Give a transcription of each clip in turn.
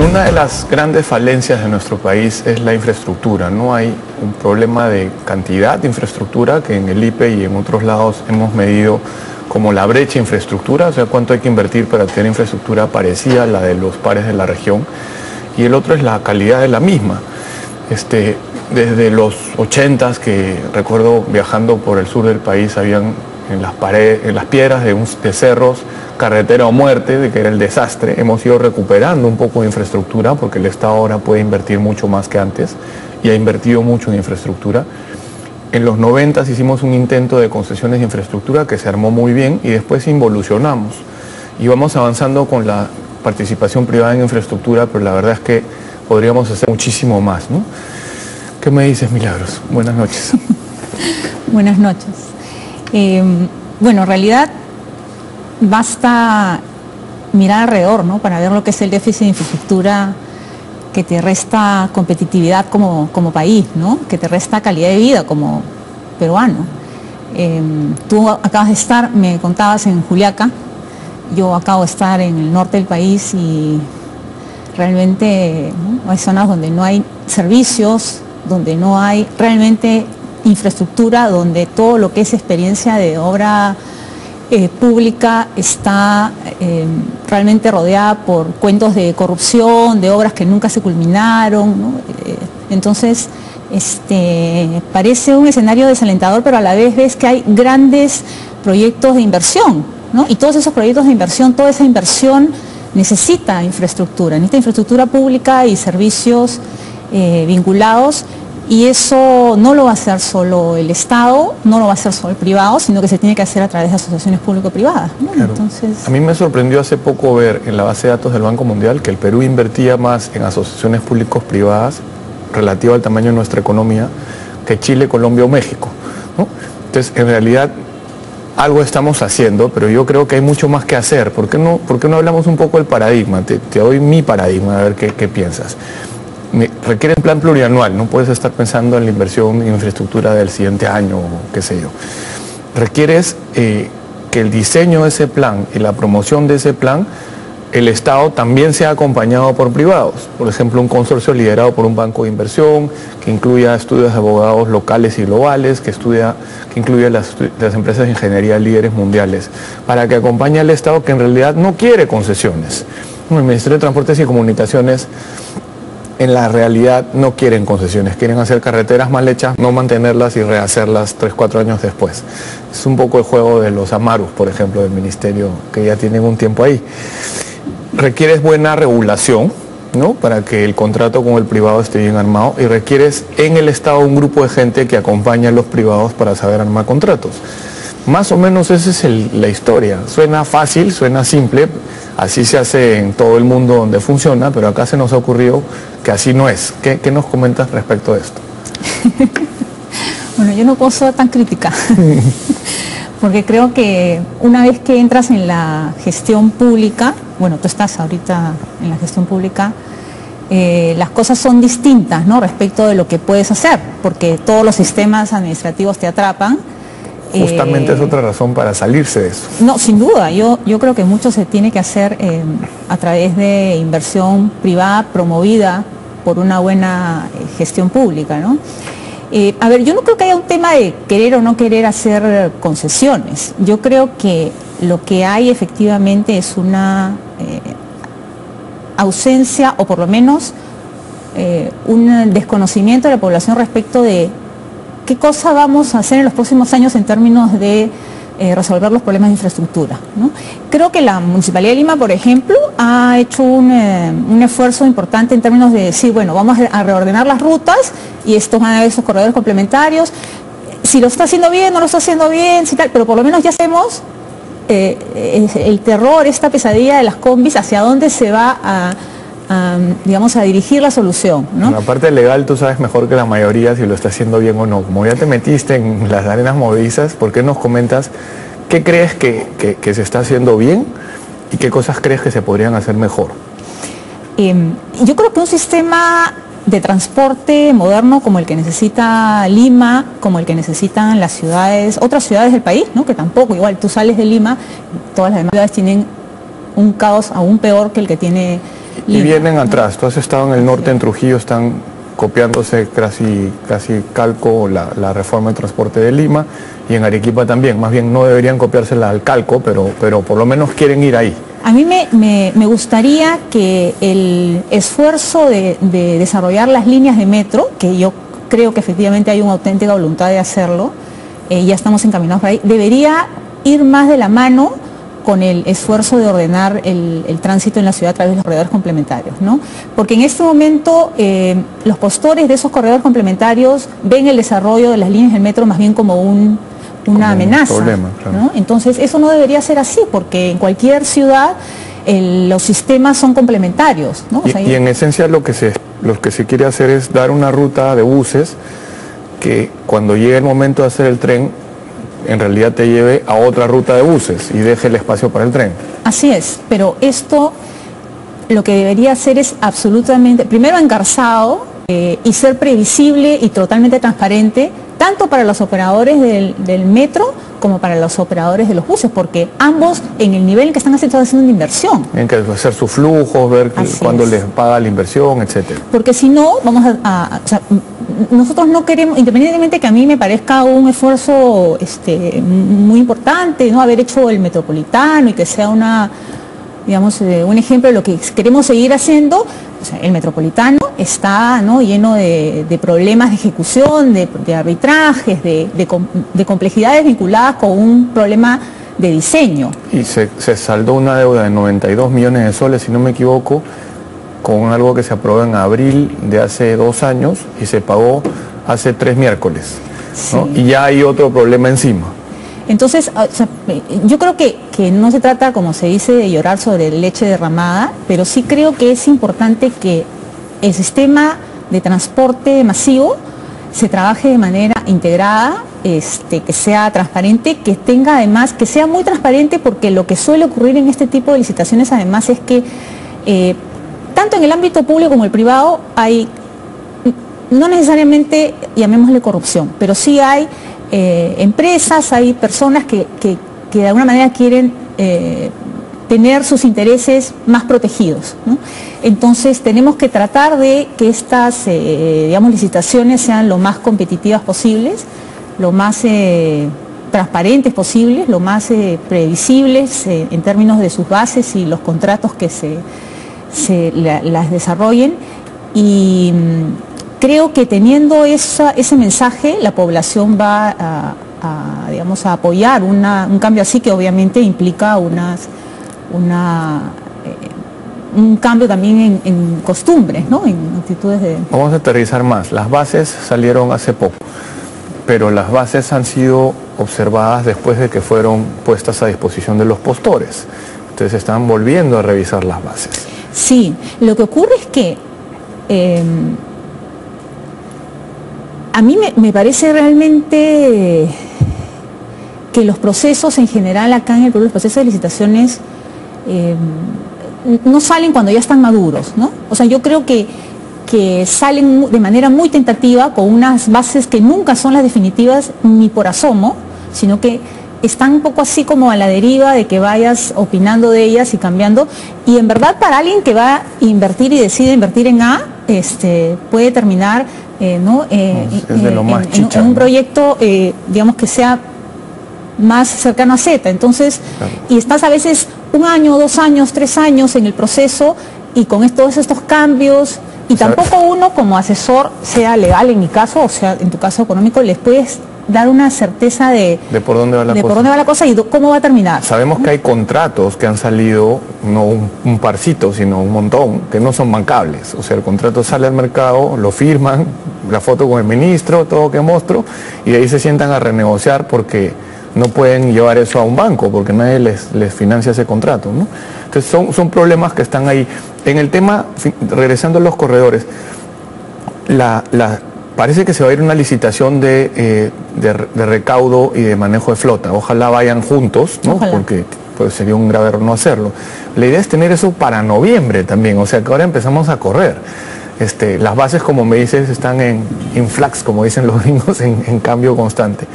Una de las grandes falencias de nuestro país es la infraestructura. No hay un problema de cantidad de infraestructura, que en el IPE y en otros lados hemos medido como la brecha infraestructura, o sea, cuánto hay que invertir para tener infraestructura parecida a la de los pares de la región. Y el otro es la calidad de la misma. Desde los 80s, que recuerdo viajando por el sur del país, habían en las paredes, en las piedras de cerros, carretera o muerte, de que era el desastre. Hemos ido recuperando un poco de infraestructura porque el Estado ahora puede invertir mucho más que antes y ha invertido mucho en infraestructura. En los 90s hicimos un intento de concesiones de infraestructura que se armó muy bien y después involucionamos. Y vamos avanzando con la participación privada en infraestructura, pero la verdad es que podríamos hacer muchísimo más, ¿no? ¿Qué me dices, Milagros? Buenas noches. Buenas noches. Bueno, en realidad basta mirar alrededor, ¿no?, para ver lo que es el déficit de infraestructura que te resta competitividad como país, ¿no?, que te resta calidad de vida como peruano. Tú acabas de estar, me contabas, en Juliaca. Yo acabo de estar en el norte del país y realmente, ¿no?, hay zonas donde no hay servicios, donde no hay realmente infraestructura, donde todo lo que es experiencia de obra pública está realmente rodeada por cuentos de corrupción, de obras que nunca se culminaron, ¿no? Entonces, parece un escenario desalentador, pero a la vez ves que hay grandes proyectos de inversión, ¿no? Y todos esos proyectos de inversión, toda esa inversión necesita infraestructura pública y servicios vinculados. Y eso no lo va a hacer solo el Estado, no lo va a hacer solo el privado, sino que se tiene que hacer a través de asociaciones público-privadas, ¿no? Claro. Entonces, a mí me sorprendió hace poco ver en la base de datos del Banco Mundial que el Perú invertía más en asociaciones públicos-privadas relativo al tamaño de nuestra economía que Chile, Colombia o México, ¿no? Entonces, en realidad, algo estamos haciendo, pero yo creo que hay mucho más que hacer. ¿Por qué no hablamos un poco del paradigma? Te doy mi paradigma, a ver qué piensas. Requiere un plan plurianual, no puedes estar pensando en la inversión en infraestructura del siguiente año o qué sé yo. Requieres que el diseño de ese plan y la promoción de ese plan, el Estado también sea acompañado por privados. Por ejemplo, un consorcio liderado por un banco de inversión, que incluya estudios de abogados locales y globales, que incluya las empresas de ingeniería líderes mundiales, para que acompañe al Estado, que en realidad no quiere concesiones. El Ministerio de Transportes y Comunicaciones en la realidad no quieren concesiones, quieren hacer carreteras mal hechas, no mantenerlas y rehacerlas 3 o 4 años después. Es un poco el juego de los amarus, por ejemplo, del Ministerio, que ya tienen un tiempo ahí. Requieres buena regulación, ¿no?, para que el contrato con el privado esté bien armado, y requieres en el Estado un grupo de gente que acompañe a los privados para saber armar contratos. Más o menos esa es la historia. Suena fácil, suena simple, así se hace en todo el mundo donde funciona, pero acá se nos ha ocurrido que así no es. ¿Qué nos comentas respecto de esto? Bueno, yo no puedo ser tan crítica, porque creo que una vez que entras en la gestión pública, bueno, tú estás ahorita en la gestión pública, las cosas son distintas, ¿no?, respecto de lo que puedes hacer, porque todos los sistemas administrativos te atrapan. Justamente es otra razón para salirse de eso. No, sin duda. Yo creo que mucho se tiene que hacer a través de inversión privada promovida por una buena gestión pública, ¿no? A ver, yo no creo que haya un tema de querer o no querer hacer concesiones. Yo creo que lo que hay efectivamente es una ausencia, o por lo menos un desconocimiento de la población respecto de qué cosa vamos a hacer en los próximos años en términos de resolver los problemas de infraestructura, ¿no? Creo que la Municipalidad de Lima, por ejemplo, ha hecho un esfuerzo importante en términos de decir, bueno, vamos a reordenar las rutas y estos van a ser esos corredores complementarios. Si lo está haciendo bien, no lo está haciendo bien, si tal, pero por lo menos ya sabemos el terror, esta pesadilla de las combis, hacia dónde se va digamos, a dirigir la solución, ¿no? En la parte legal tú sabes mejor que la mayoría si lo está haciendo bien o no. Como ya te metiste en las arenas movedizas, ¿por qué nos comentas qué crees que se está haciendo bien y qué cosas crees que se podrían hacer mejor? Yo creo que un sistema de transporte moderno como el que necesita Lima, como el que necesitan las ciudades, otras ciudades del país, ¿no?, que tampoco, igual tú sales de Lima, todas las demás ciudades tienen un caos aún peor que el que tiene Y vienen atrás. Tú has estado en el norte, en Trujillo, están copiándose casi calco la reforma de transporte de Lima, y en Arequipa también. Más bien no deberían copiársela al calco, pero por lo menos quieren ir ahí. A mí me gustaría que el esfuerzo de desarrollar las líneas de metro, que yo creo que efectivamente hay una auténtica voluntad de hacerlo, ya estamos encaminados por ahí, debería ir más de la mano con el esfuerzo de ordenar el tránsito en la ciudad a través de los corredores complementarios, ¿no? Porque en este momento los postores de esos corredores complementarios ven el desarrollo de las líneas del metro más bien como una amenaza, problema, claro. ¿no? Entonces eso no debería ser así, porque en cualquier ciudad los sistemas son complementarios, ¿no? O sea, y en esencia lo que se quiere hacer es dar una ruta de buses que cuando llegue el momento de hacer el tren, en realidad te lleve a otra ruta de buses y deje el espacio para el tren. Así es, pero esto lo que debería hacer es absolutamente, primero engarzado y ser previsible y totalmente transparente, tanto para los operadores del metro como para los operadores de los buses, porque ambos en el nivel en que están haciendo una inversión. Tienen que hacer sus flujos, ver cuándo les paga la inversión, etcétera. Porque si no, vamos o sea, nosotros no queremos, independientemente que a mí me parezca un esfuerzo muy importante, ¿no? Haber hecho el Metropolitano y que sea un ejemplo de lo que queremos seguir haciendo. O sea, el Metropolitano está, ¿no?, lleno de problemas de ejecución, de arbitrajes, de complejidades vinculadas con un problema de diseño. Y se saldó una deuda de 92 millones de soles, si no me equivoco, con algo que se aprobó en abril de hace 2 años y se pagó hace 3 miércoles, ¿no? Sí. Y ya hay otro problema encima. Entonces, o sea, yo creo que no se trata, como se dice, de llorar sobre leche derramada, pero sí creo que es importante que el sistema de transporte masivo se trabaje de manera integrada, que sea transparente, que tenga además, que sea muy transparente, porque lo que suele ocurrir en este tipo de licitaciones además es que tanto en el ámbito público como el privado hay, no necesariamente llamémosle corrupción, pero sí hay empresas, hay personas que de alguna manera quieren tener sus intereses más protegidos, ¿no? Entonces tenemos que tratar de que estas licitaciones sean lo más competitivas posibles, lo más transparentes posibles, lo más previsibles en términos de sus bases y los contratos que las desarrollen, y creo que teniendo ese mensaje la población va a apoyar un cambio así, que obviamente implica un cambio también en costumbres, ¿no?, en actitudes de... Vamos a aterrizar más. Las bases salieron hace poco, pero las bases han sido observadas después de que fueron puestas a disposición de los postores. Ustedes están volviendo a revisar las bases. Sí, lo que ocurre es que a mí me parece realmente que los procesos en general acá en el Perú, los procesos de licitaciones no salen cuando ya están maduros, ¿no? O sea, yo creo que salen de manera muy tentativa, con unas bases que nunca son las definitivas ni por asomo, sino que están un poco así como a la deriva de que vayas opinando de ellas y cambiando. Y en verdad, para alguien que va a invertir y decide invertir en A, puede terminar en un proyecto, digamos, que sea más cercano a Z. Entonces, claro. Y estás a veces 1 año, 2 años, 3 años en el proceso, y con todos estos cambios, y tampoco uno como asesor, sea legal en mi caso, o sea en tu caso económico, les puedes dar una certeza de por dónde va la cosa y cómo va a terminar. Sabemos que hay contratos que han salido, no un parcito, sino un montón, que no son bancables. O sea, el contrato sale al mercado, lo firman, la foto con el ministro, todo que monstruo, y de ahí se sientan a renegociar porque no pueden llevar eso a un banco, porque nadie les financia ese contrato, ¿no? Entonces son problemas que están ahí. En el tema, regresando a los corredores, parece que se va a ir una licitación de recaudo y de manejo de flota. Ojalá vayan juntos, ¿no? Ojalá. Porque pues, sería un grave error no hacerlo. La idea es tener eso para noviembre también, o sea que ahora empezamos a correr. Las bases, como me dices, están en flux, como dicen los gringos, en cambio constante,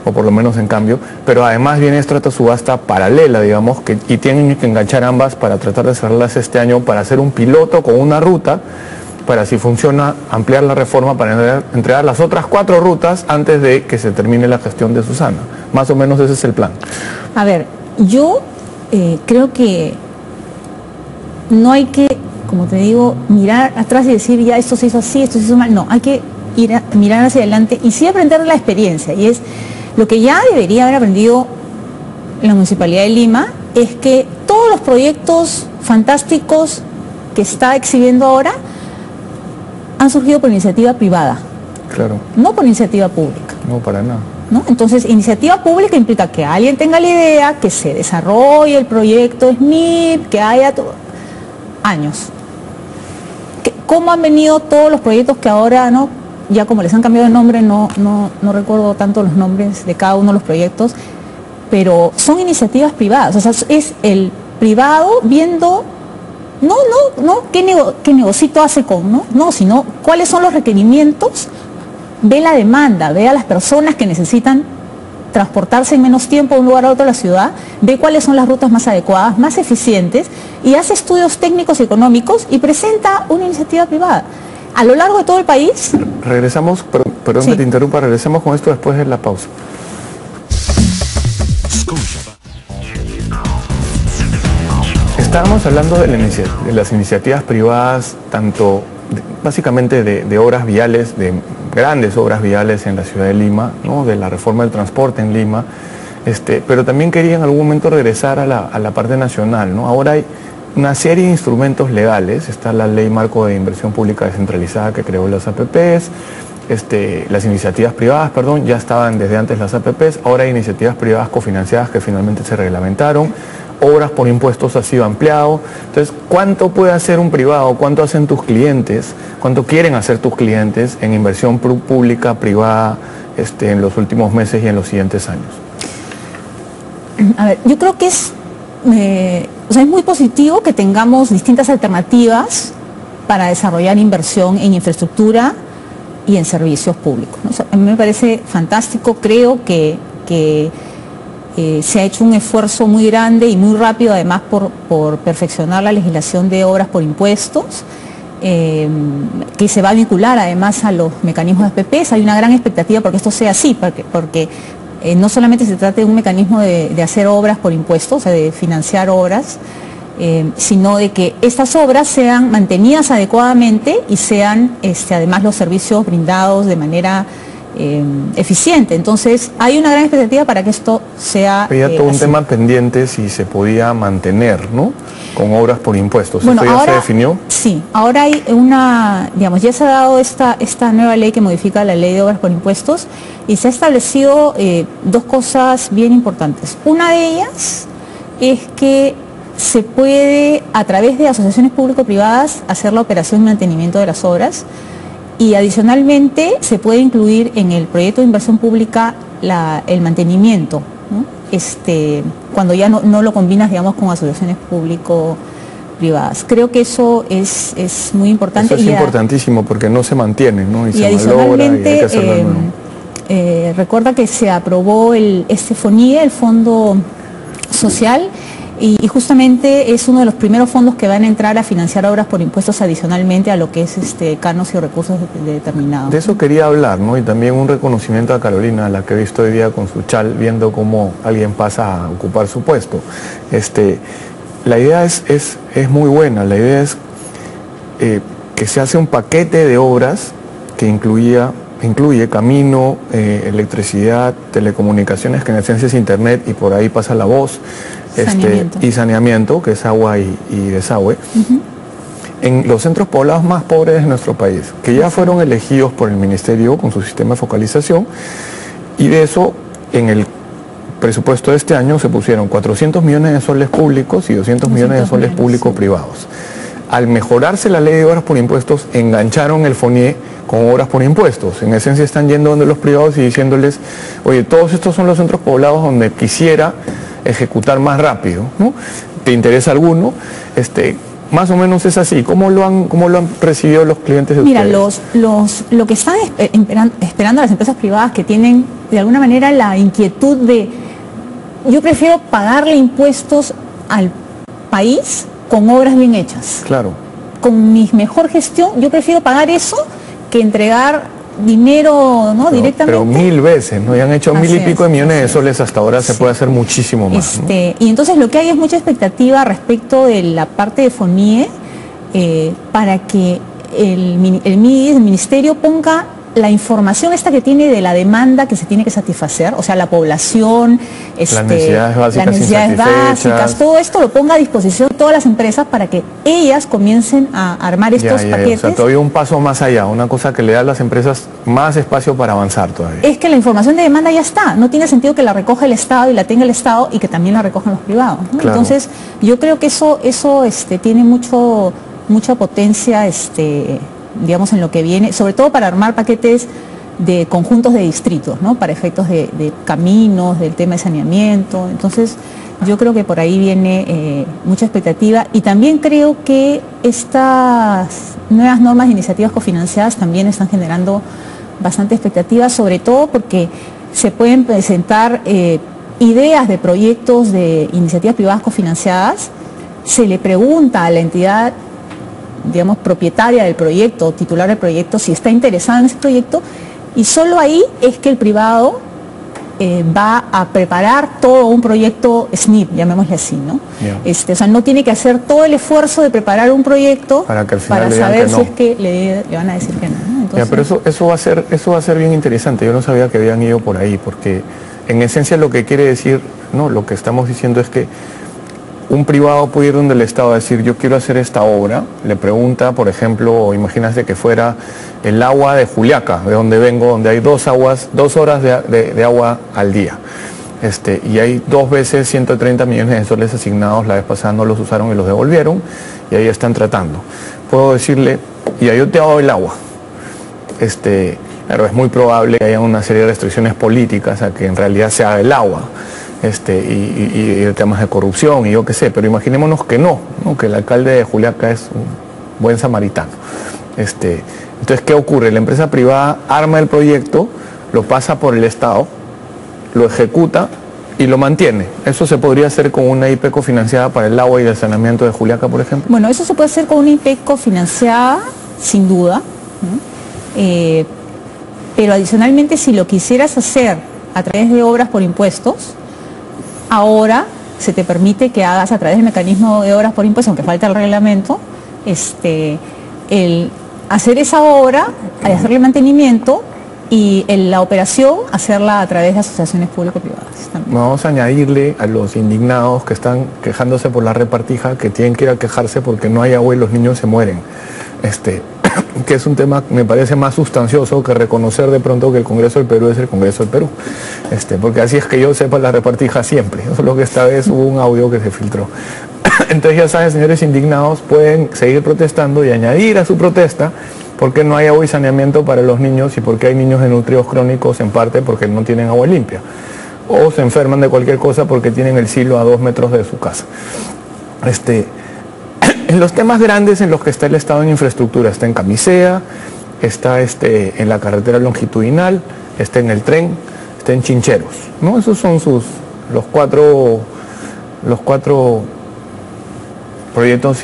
o por lo menos en cambio, pero además viene esta otra subasta paralela, digamos, y tienen que enganchar ambas para tratar de cerrarlas este año, para hacer un piloto con una ruta, para, si funciona, ampliar la reforma para entregar las otras 4 rutas antes de que se termine la gestión de Susana. Más o menos ese es el plan. A ver, yo creo que no hay que, como te digo, mirar atrás y decir ya esto se hizo así, esto se hizo mal. No, hay que mirar hacia adelante y sí aprender de la experiencia. Y es lo que ya debería haber aprendido la Municipalidad de Lima, es que todos los proyectos fantásticos que está exhibiendo ahora han surgido por iniciativa privada. Claro. No por iniciativa pública. No, para nada. ¿No? Entonces, iniciativa pública implica que alguien tenga la idea, que se desarrolle el proyecto SNIP, que haya años. ¿Cómo han venido todos los proyectos que ahora, no, ya como les han cambiado de nombre, no recuerdo tanto los nombres de cada uno de los proyectos, pero son iniciativas privadas? O sea, es el privado viendo, no qué negocito hace no, sino cuáles son los requerimientos, ve la demanda, ve a las personas que necesitan transportarse en menos tiempo de un lugar a otro de la ciudad, ve cuáles son las rutas más adecuadas, más eficientes, y hace estudios técnicos y económicos y presenta una iniciativa privada. A lo largo de todo el país... Regresamos, perdón sí, que te interrumpa, regresamos con esto después de la pausa. Estábamos hablando de las iniciativas privadas, tanto básicamente de obras viales, de grandes obras viales en la ciudad de Lima, ¿no? De la reforma del transporte en Lima, pero también quería en algún momento regresar a la parte nacional, ¿no? Ahora hay una serie de instrumentos legales, está la Ley Marco de Inversión Pública Descentralizada que creó las APPs, las iniciativas privadas, perdón, ya estaban desde antes las APPs, ahora hay iniciativas privadas cofinanciadas que finalmente se reglamentaron, obras por impuestos ha sido ampliado. Entonces, ¿cuánto puede hacer un privado? ¿Cuánto hacen tus clientes? ¿Cuánto quieren hacer tus clientes en inversión pública, privada, en los últimos meses y en los siguientes años? A ver, yo creo que es muy positivo que tengamos distintas alternativas para desarrollar inversión en infraestructura y en servicios públicos, ¿no? O sea, a mí me parece fantástico, creo que se ha hecho un esfuerzo muy grande y muy rápido, además, por perfeccionar la legislación de obras por impuestos, que se va a vincular además a los mecanismos de APPs. Hay una gran expectativa porque esto sea así, porque no solamente se trata de un mecanismo de hacer obras por impuestos, o sea, de financiar obras, sino de que estas obras sean mantenidas adecuadamente y sean además los servicios brindados de manera eficiente. Entonces hay una gran expectativa para que esto sea había todo un tema pendiente si se podía mantener, ¿no? Con obras por impuestos. Bueno, ¿esto ya ahora, se definió? Sí, ahora hay ya se ha dado esta nueva ley que modifica la ley de obras por impuestos y se ha establecido 2 cosas bien importantes. Una de ellas es que se puede, a través de asociaciones público-privadas, hacer la operación y mantenimiento de las obras. Y adicionalmente se puede incluir en el proyecto de inversión pública el mantenimiento, ¿no? Cuando ya no lo combinas, digamos, con asociaciones público-privadas. Creo que eso es muy importante. Eso es importantísimo porque no se mantiene, ¿no? Y se adicionalmente, y hay que hacerlo de nuevo. Recuerda que se aprobó este FONIE, el Fondo Social, y justamente es uno de los primeros fondos que van a entrar a financiar obras por impuestos adicionalmente a lo que es canos y recursos determinados. De eso quería hablar, ¿no? Y también un reconocimiento a Carolina, la que he visto hoy día con su chal, viendo cómo alguien pasa a ocupar su puesto. La idea es muy buena, la idea es que se hace un paquete de obras que incluye camino, electricidad, telecomunicaciones, que en esencia es internet y por ahí pasa la voz, y saneamiento, que es agua y desagüe, en los centros poblados más pobres de nuestro país, que ya fueron elegidos por el Ministerio con su sistema de focalización, y de eso en el presupuesto de este año se pusieron 400 millones de soles públicos y 200 millones de soles públicos privados. Al mejorarse la ley de obras por impuestos, engancharon el FONIE con obras por impuestos. En esencia están yendo donde los privados y diciéndoles, oye, todos estos son los centros poblados donde quisiera ejecutar más rápido, ¿no? ¿Te interesa alguno? Más o menos es así. ¿Cómo lo han recibido los clientes de Mira, ustedes? lo que están esperando las empresas privadas que tienen de alguna manera la inquietud de, yo prefiero pagarle impuestos al país con obras bien hechas. Claro. Con mi mejor gestión, yo prefiero pagar eso que entregar dinero, ¿no? Directamente. Pero 1000 veces, ¿no? Y han hecho 1000 y pico de millones de soles hasta ahora, se puede hacer muchísimo más. ¿No? Y entonces lo que hay es mucha expectativa respecto de la parte de FONIE para que el ministerio ponga la información esta que tiene de la demanda que se tiene que satisfacer, o sea, la población, las necesidades básicas, todo esto lo ponga a disposición de todas las empresas para que ellas comiencen a armar estos paquetes. O sea, todavía un paso más allá, una cosa que le da a las empresas más espacio para avanzar todavía. Es que la información de demanda ya está, no tiene sentido que la recoja el Estado y la tenga el Estado y que también la recojan los privados, ¿no? Claro. Entonces, yo creo que eso tiene mucha potencia, digamos, en lo que viene, sobre todo para armar paquetes de conjuntos de distritos, ¿no? Para efectos de caminos, del tema de saneamiento. Entonces, yo creo que por ahí viene mucha expectativa y también creo que estas nuevas normas de iniciativas cofinanciadas también están generando bastante expectativa, sobre todo porque se pueden presentar ideas de proyectos de iniciativas privadas cofinanciadas, se le pregunta a la entidad, digamos, propietaria del proyecto, titular del proyecto, si está interesada en ese proyecto, y solo ahí es que el privado va a preparar todo un proyecto SNIP, llamémosle así, ¿no? Yeah. O sea, no tiene que hacer todo el esfuerzo de preparar un proyecto para saber si es que le van a decir que no, ¿no? Entonces, pero eso va a ser bien interesante. Yo no sabía que habían ido por ahí, porque en esencia lo que quiere decir, no, lo que estamos diciendo es que un privado puede ir donde el Estado a decir, yo quiero hacer esta obra, le pregunta, por ejemplo, imagínate que fuera el agua de Juliaca, de donde vengo, donde hay 2 horas de agua al día. Y hay 2 veces 130 millones de soles asignados, la vez pasada no los usaron y los devolvieron, y ahí están tratando. Puedo decirle, y ahí yo te hago el agua. Claro, es muy probable que haya una serie de restricciones políticas a que en realidad se haga el agua. Y temas de corrupción y yo qué sé, pero imaginémonos que no, que el alcalde de Juliaca es un buen samaritano. Entonces, ¿qué ocurre? La empresa privada arma el proyecto, lo pasa por el Estado, lo ejecuta y lo mantiene. ¿Eso se podría hacer con una IP cofinanciada para el agua y el saneamiento de Juliaca, por ejemplo? Bueno, eso se puede hacer con una IP cofinanciada, sin duda, ¿no? Pero adicionalmente, si lo quisieras hacer a través de obras por impuestos, ahora se te permite que hagas a través del mecanismo de obras por impuestos, aunque falta el reglamento, el hacer esa obra, hacerle mantenimiento y la operación hacerla a través de asociaciones público-privadas también. Vamos a añadirle a los indignados que están quejándose por la repartija que tienen que ir a quejarse porque no hay agua y los niños se mueren. Que es un tema que me parece más sustancioso que reconocer de pronto que el Congreso del Perú es el Congreso del Perú. Porque así es que yo sepa la repartija siempre. Solo que esta vez hubo un audio que se filtró. Entonces ya saben, señores indignados, pueden seguir protestando y añadir a su protesta porque no hay agua y saneamiento para los niños y porque hay niños desnutridos crónicos en parte porque no tienen agua limpia. O se enferman de cualquier cosa porque tienen el silo a 2 metros de su casa. En los temas grandes en los que está el Estado en infraestructura, está en Camisea, está en la carretera longitudinal, está en el tren, está en Chincheros, ¿no? Esos son los cuatro proyectos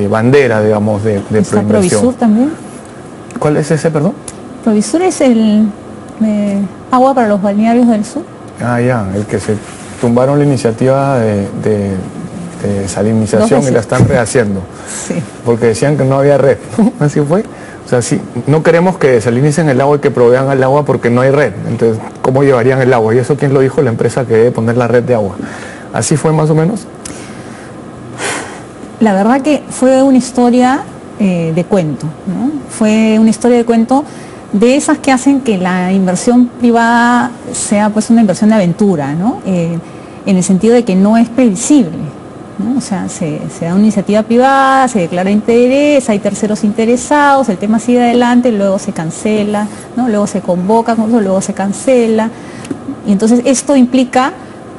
bandera, digamos, de proinversión. ¿Provisur también? ¿Cuál es ese, perdón? Provisur es el agua para los balnearios del sur. Ah, ya, el que se tumbaron la iniciativa de salinización y la están rehaciendo. Sí. Porque decían que no había red. Así fue. O sea, sí, no queremos que salinicen el agua y que provean el agua porque no hay red. Entonces, ¿cómo llevarían el agua? Y eso, ¿quién lo dijo? La empresa que debe poner la red de agua. ¿Así fue más o menos? La verdad que fue una historia de cuento, ¿no? Fue una historia de cuento de esas que hacen que la inversión privada sea pues una inversión de aventura, ¿no? En el sentido de que no es previsible, ¿no? O sea, se da una iniciativa privada, se declara interés, hay terceros interesados, el tema sigue adelante, luego se cancela, ¿no? Luego se convoca, luego se cancela. Y entonces esto implica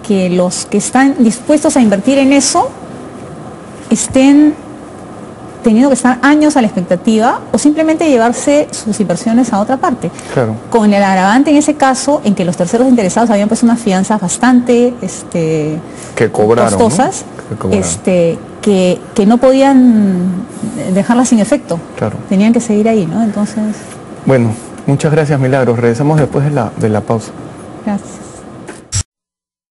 que los que están dispuestos a invertir en eso estén teniendo que estar años a la expectativa o simplemente llevarse sus inversiones a otra parte. Claro. Con el agravante en ese caso en que los terceros interesados habían puesto unas fianzas bastante que cobraron, costosas, ¿no? que no podían dejarlas sin efecto. Claro. Tenían que seguir ahí, ¿no? Entonces... Bueno, muchas gracias, Milagros. Regresamos después de la pausa. Gracias.